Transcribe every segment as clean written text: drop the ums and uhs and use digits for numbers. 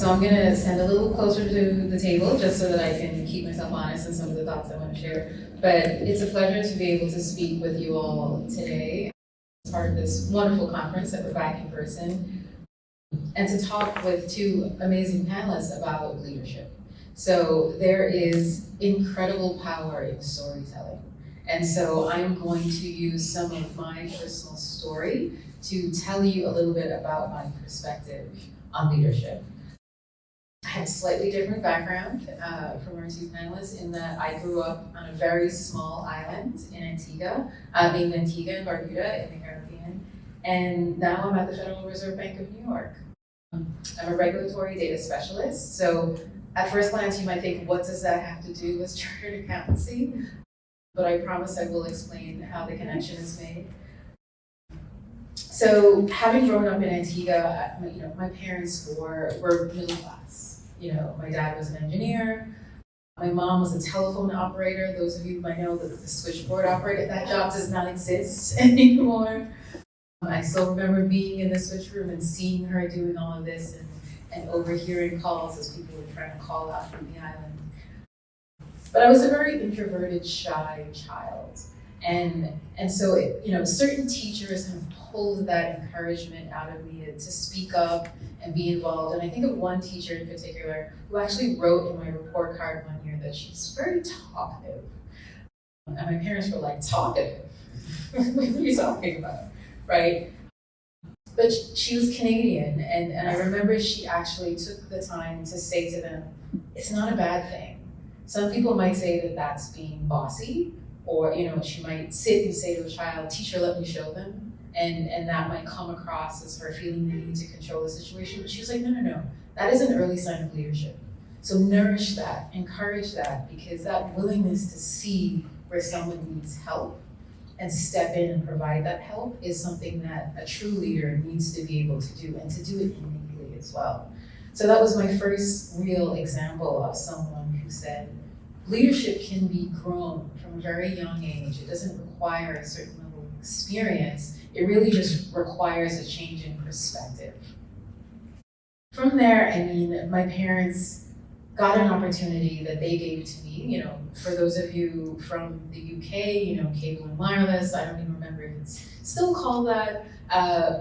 So I'm gonna stand a little closer to the table just so that I can keep myself honest in some of the thoughts I want to share. But it's a pleasure to be able to speak with you all today as part of this wonderful conference that we're back in person, and to talk with two amazing panelists about leadership. So there is incredible power in storytelling. And so I'm going to use some of my personal story to tell you a little bit about my perspective on leadership. I have a slightly different background from our two panelists in that I grew up on a very small island in Antigua, named Antigua and Barbuda in the Caribbean. And now I'm at the Federal Reserve Bank of New York. I'm a regulatory data specialist. So at first glance, you might think, what does that have to do with chartered accountancy? But I promise I will explain how the connection is made. So having grown up in Antigua, my parents were middle class. My dad was an engineer. My mom was a telephone operator. Those of you might know that the switchboard operator, that job does not exist anymore. I still remember being in the switch room and seeing her doing all of this and overhearing calls as people were trying to call out from the island. But I was a very introverted, shy child. And so, certain teachers have pulled that encouragement out of me to speak up and be involved. And I think of one teacher in particular who actually wrote in my report card one year that she's very talkative. And my parents were like, talkative? What are you talking about, right? But she was Canadian, and I remember she actually took the time to say to them, it's not a bad thing. Some people might say that that's being bossy, or she might sit and say to a child, teacher, let me show them. And that might come across as her feeling the need to control the situation. But she was like, no. That is an early sign of leadership. So nourish that, encourage that, because that willingness to see where someone needs help and step in and provide that help is something that a true leader needs to be able to do, and to do it innately as well. So that was my first real example of someone who said, leadership can be grown from a very young age. It doesn't require a certain level of experience. It really just requires a change in perspective. From there, my parents got an opportunity that they gave to me. For those of you from the UK, cable and wireless, I don't even remember if it's still called that.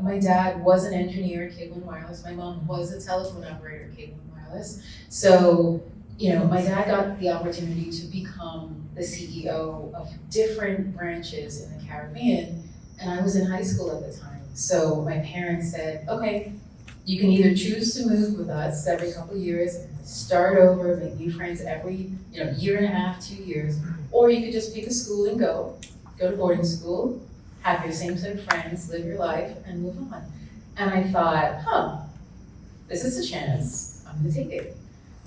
My dad was an engineer at cable and wireless. My mom was a telephone operator at cable and wireless. So, my dad got the opportunity to become the CEO of different branches in the Caribbean, and I was in high school at the time. So my parents said, okay, you can either choose to move with us every couple of years, start over, make new friends every year and a half, 2 years, or you could just pick a school and go to boarding school, have your same set of friends, live your life, and move on. And I thought, this is a chance, I'm gonna take it.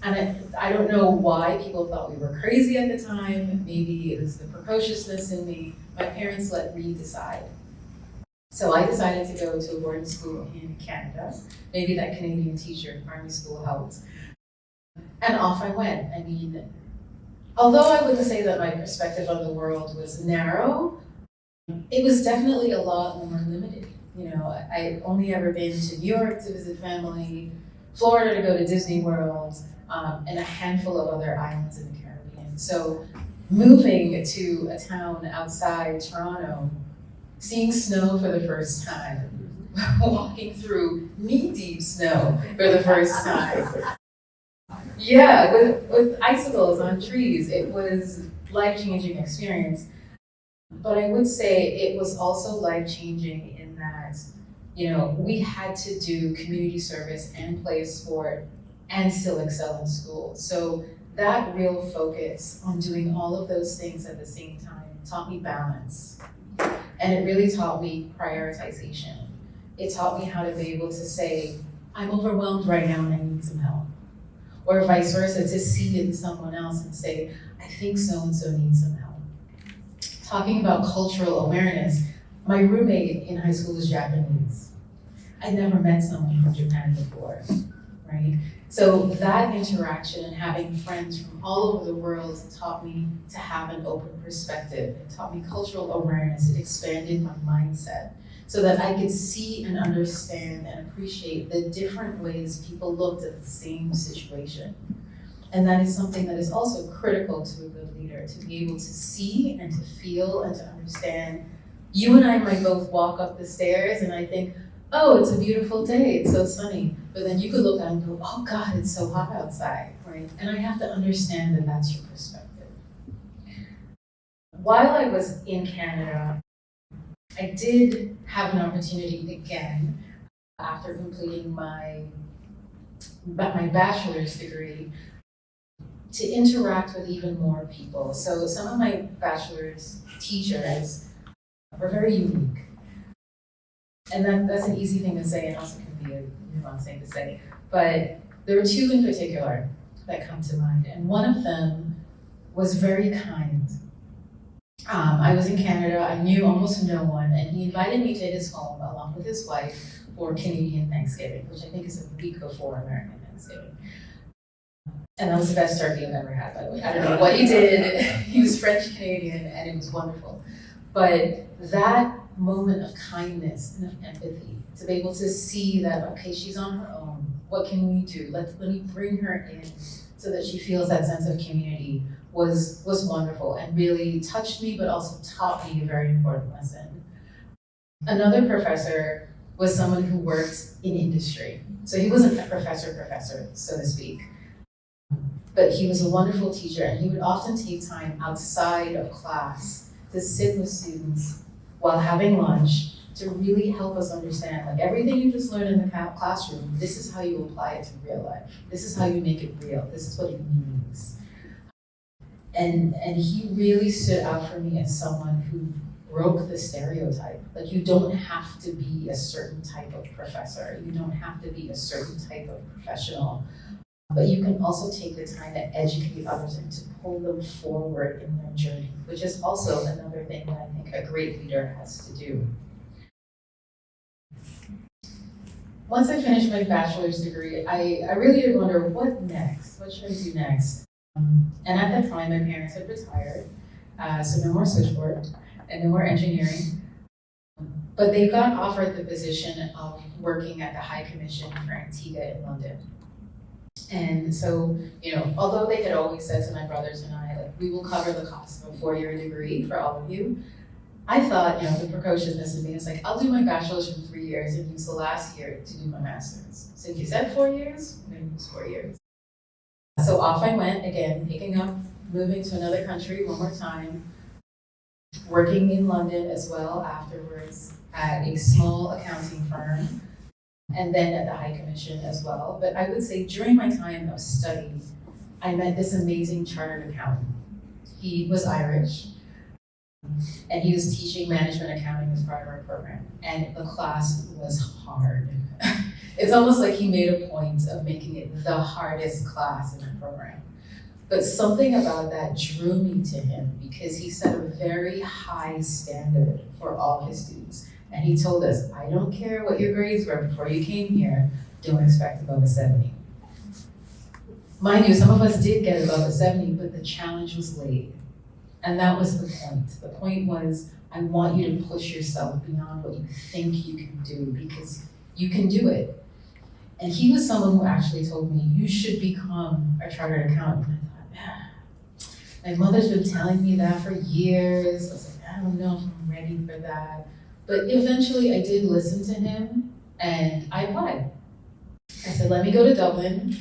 And I don't know why people thought we were crazy at the time. Maybe it was the precociousness in me. My parents let me decide. So I decided to go to a boarding school in Canada. Maybe that Canadian teacher in primary school helped. And off I went. Although I wouldn't say that my perspective on the world was narrow, it was definitely a lot more limited. I'd only ever been to New York to visit family, Florida to go to Disney World, and a handful of other islands in the Caribbean. So moving to a town outside Toronto, seeing snow for the first time, walking through knee-deep snow for the first time. Yeah, with icicles on trees. It was life-changing experience. But I would say it was also life-changing in that, we had to do community service and play a sport and still excel in school. So that real focus on doing all of those things at the same time taught me balance. And it really taught me prioritization. It taught me how to be able to say, I'm overwhelmed right now and I need some help. Or vice versa, to see in someone else and say, I think so-and-so needs some help. Talking about cultural awareness, my roommate in high school was Japanese. I'd never met someone from Japan before, right? So that interaction and having friends from all over the world taught me to have an open perspective. It taught me cultural awareness. It expanded my mindset. so that I could see and understand and appreciate the different ways people looked at the same situation. And that is something that is also critical to a good leader, to be able to see and to feel and to understand. You and I might both walk up the stairs and I think, oh, it's a beautiful day, it's so sunny. But then you could look out and go, oh God, it's so hot outside, right? And I have to understand that that's your perspective. While I was in Canada, I did have an opportunity again, after completing my bachelor's degree, to interact with even more people. So some of my bachelor's teachers were very unique. And that's an easy thing to say and also can be a nuanced thing to say. But there were two in particular that come to mind. And one of them was very kind. I was in Canada, I knew almost no one, and he invited me to his home along with his wife for Canadian Thanksgiving, which I think is a week before American Thanksgiving. And that was the best turkey I've ever had, by the way. I don't know what he did. He was French Canadian, and it was wonderful. But that moment of kindness and of empathy, to be able to see that, okay, she's on her own. What can we do? Let me bring her in so that she feels that sense of community was wonderful and really touched me, but also taught me a very important lesson. Another professor was someone who worked in industry. So he wasn't a professor, so to speak. But he was a wonderful teacher, and he would often take time outside of class to sit with students while having lunch to really help us understand, like, everything you just learned in the classroom, this is how you apply it to real life. This is how you make it real. This is what it means. And he really stood out for me as someone who broke the stereotype. Like, you don't have to be a certain type of professor. You don't have to be a certain type of professional. But you can also take the time to educate others and to pull them forward in their journey, which is also another thing that I think a great leader has to do. Once I finished my bachelor's degree, I really did wonder, what next? What should I do next? And at that time, my parents had retired, so no more switchboard and no more engineering. But they got offered the position of working at the High Commission for Antigua in London. And so, although they had always said to my brothers and I, like, we will cover the cost of a 4-year degree for all of you, I thought, the precociousness of me is like, I'll do my bachelor's for 3 years and use the last year to do my master's. Since you said 4 years, I'm going to use 4 years. So off I went, again, picking up, moving to another country one more time, working in London as well afterwards at a small accounting firm, and then at the High Commission as well. But I would say during my time of study, I met this amazing chartered accountant. He was Irish, and he was teaching management accounting as part of our program. And the class was hard. It's almost like he made a point of making it the hardest class in the program. But something about that drew me to him because he set a very high standard for all his students. And he told us, I don't care what your grades were before you came here, don't expect above a 70. Mind you, some of us did get above a 70, but the challenge was laid. And that was the point. The point was, I want you to push yourself beyond what you think you can do, because you can do it. And he was someone who actually told me, you should become a chartered accountant. And I thought, my mother's been telling me that for years. I was like, I don't know if I'm ready for that. But eventually I did listen to him and I applied. I said, let me go to Dublin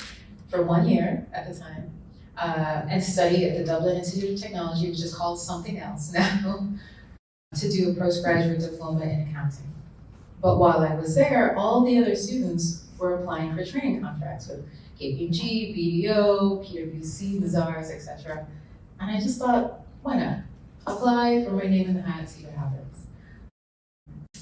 for 1 year at the time and study at the Dublin Institute of Technology, which is called something else now, to do a postgraduate diploma in accounting. But while I was there, all the other students were applying for training contracts with KPMG, BDO, PwC, Mazars, etc. And I just thought, why not? Apply, throw my name in the hat, see what happens.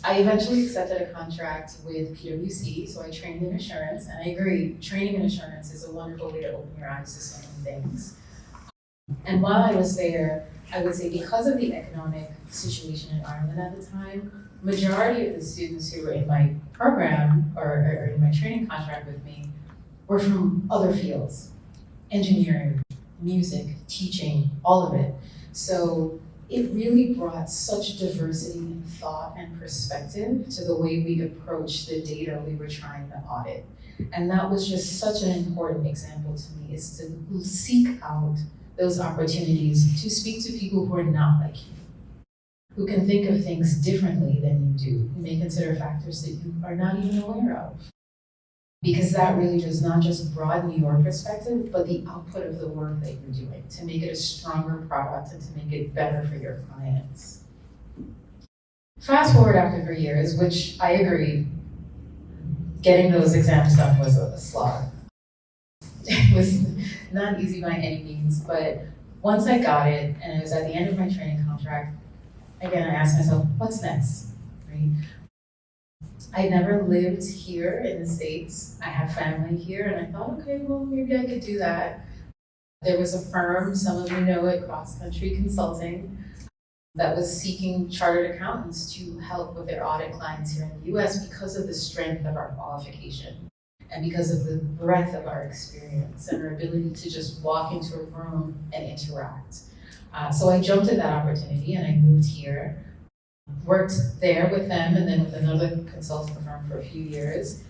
I eventually accepted a contract with PwC, so I trained in assurance, and I agree, training in assurance is a wonderful way to open your eyes to so many things. And while I was there, I would say because of the economic situation in Ireland at the time, majority of the students who were in my program or in my training contract with me were from other fields, engineering, music, teaching, all of it. So it really brought such diversity in thought and perspective to the way we approached the data we were trying to audit. And that was just such an important example to me, is to seek out those opportunities to speak to people who are not like you, who can think of things differently than you do, who may consider factors that you are not even aware of. Because that really does not just broaden your perspective, but the output of the work that you're doing to make it a stronger product and to make it better for your clients. Fast forward after 3 years, which I agree, getting those exams done was a slog. It was not easy by any means, but once I got it, and it was at the end of my training contract, again, I asked myself, what's next, right? I never lived here in the States. I have family here, and I thought, okay, well, maybe I could do that. There was a firm, some of you know it, Cross Country Consulting, that was seeking chartered accountants to help with their audit clients here in the US because of the strength of our qualification and because of the breadth of our experience and our ability to just walk into a room and interact. So I jumped at that opportunity and I moved here. Worked there with them and then with another consulting firm for a few years.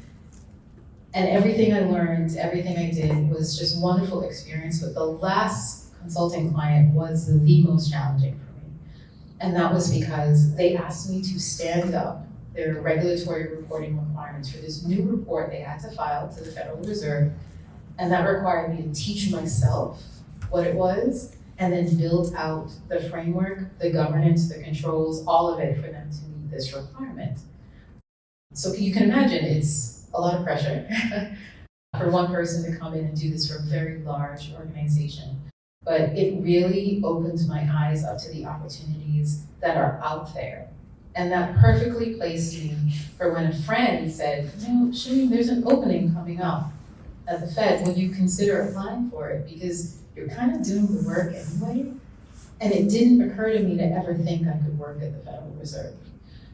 And everything I learned, everything I did was just wonderful experience, but the last consulting client was the most challenging for me. And that was because they asked me to stand up their regulatory reporting requirements for this new report they had to file to the Federal Reserve. And that required me to teach myself what it was, and then build out the framework, the governance, the controls, all of it for them to meet this requirement. So you can imagine it's a lot of pressure for one person to come in and do this for a very large organization. But it really opened my eyes up to the opportunities that are out there. And that perfectly placed me for when a friend said, Chalene, there's an opening coming up at the Fed. Would you consider applying for it? Because you're kind of doing the work anyway. And it didn't occur to me to ever think I could work at the Federal Reserve.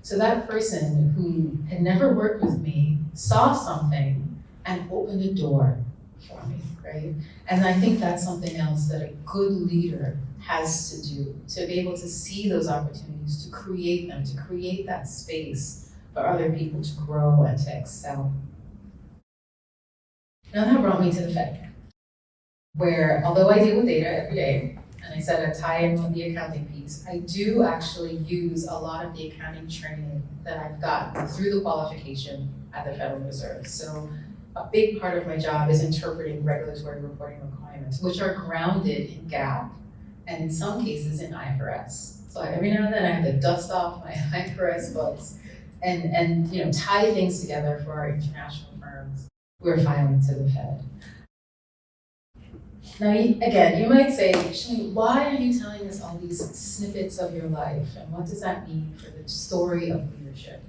So that person who had never worked with me saw something and opened a door for me, right? And I think that's something else that a good leader has to do, to be able to see those opportunities, to create them, to create that space for other people to grow and to excel. Now that brought me to the Fed, where although I deal with data every day, and I said I tie in with the accounting piece, I do actually use a lot of the accounting training that I've gotten through the qualification at the Federal Reserve. So a big part of my job is interpreting regulatory reporting requirements, which are grounded in GAAP and in some cases in IFRS. So every now and then I have to dust off my IFRS books and tie things together for our international firms who are filing to the Fed. Now, again, you might say, Chalene, why are you telling us all these snippets of your life? And what does that mean for the story of leadership?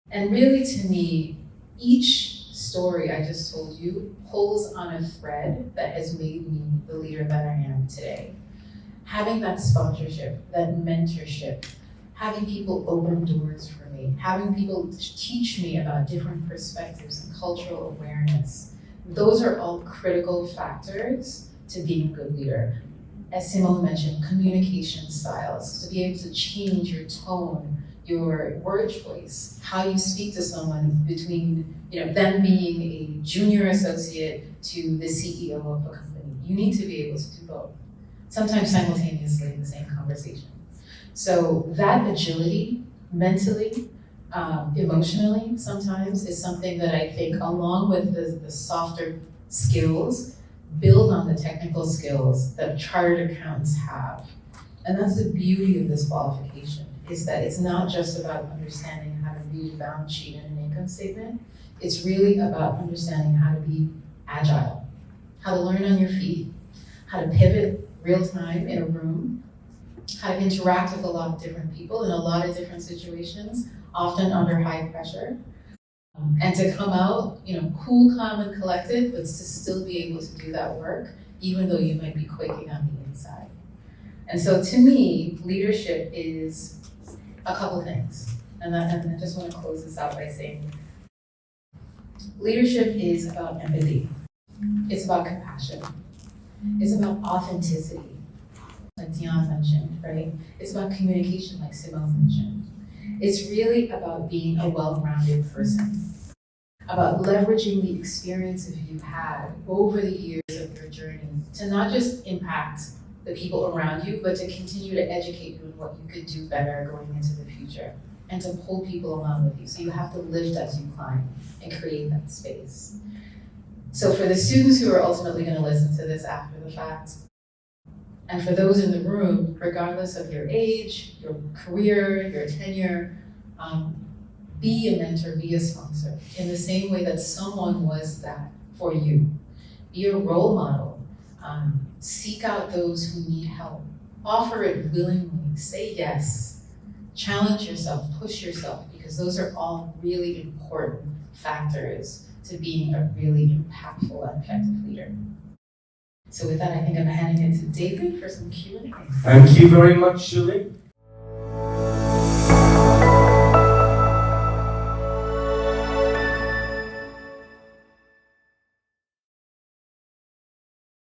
And really, to me, each story I just told you pulls on a thread that has made me the leader that I am today. Having that sponsorship, that mentorship, having people open doors for me, having people teach me about different perspectives and cultural awareness. Those are all critical factors to being a good leader. As Simone mentioned, communication styles, to be able to change your tone, your word choice, how you speak to someone between them being a junior associate to the CEO of a company. You need to be able to do both, sometimes simultaneously in the same conversation. So that agility, mentally, emotionally sometimes, is something that I think, along with the softer skills, build on the technical skills that chartered accountants have. And that's the beauty of this qualification, is that it's not just about understanding how to read a balance sheet and an income statement. It's really about understanding how to be agile, how to learn on your feet, how to pivot real time in a room, how to interact with a lot of different people in a lot of different situations, often under high pressure, and to come out, cool, calm, and collected, but to still be able to do that work, even though you might be quaking on the inside. And so to me, leadership is a couple things. And I just want to close this out by saying, leadership is about empathy. It's about compassion. It's about authenticity. like Dion mentioned, right? It's about communication, like Simone mentioned. It's really about being a well-rounded person, about leveraging the experiences you've had over the years of your journey to not just impact the people around you, but to continue to educate you in what you could do better going into the future and to pull people along with you. So you have to lift as you climb and create that space. So for the students who are ultimately going to listen to this after the fact, and for those in the room, regardless of your age, your career, your tenure, be a mentor, be a sponsor, in the same way that someone was that for you. Be a role model. Seek out those who need help. Offer it willingly. Say yes. Challenge yourself, push yourself, because those are all really important factors to being a really impactful and effective leader. So with that, I think I'm handing it to David for some Q&A. Thank you very much, Chalene.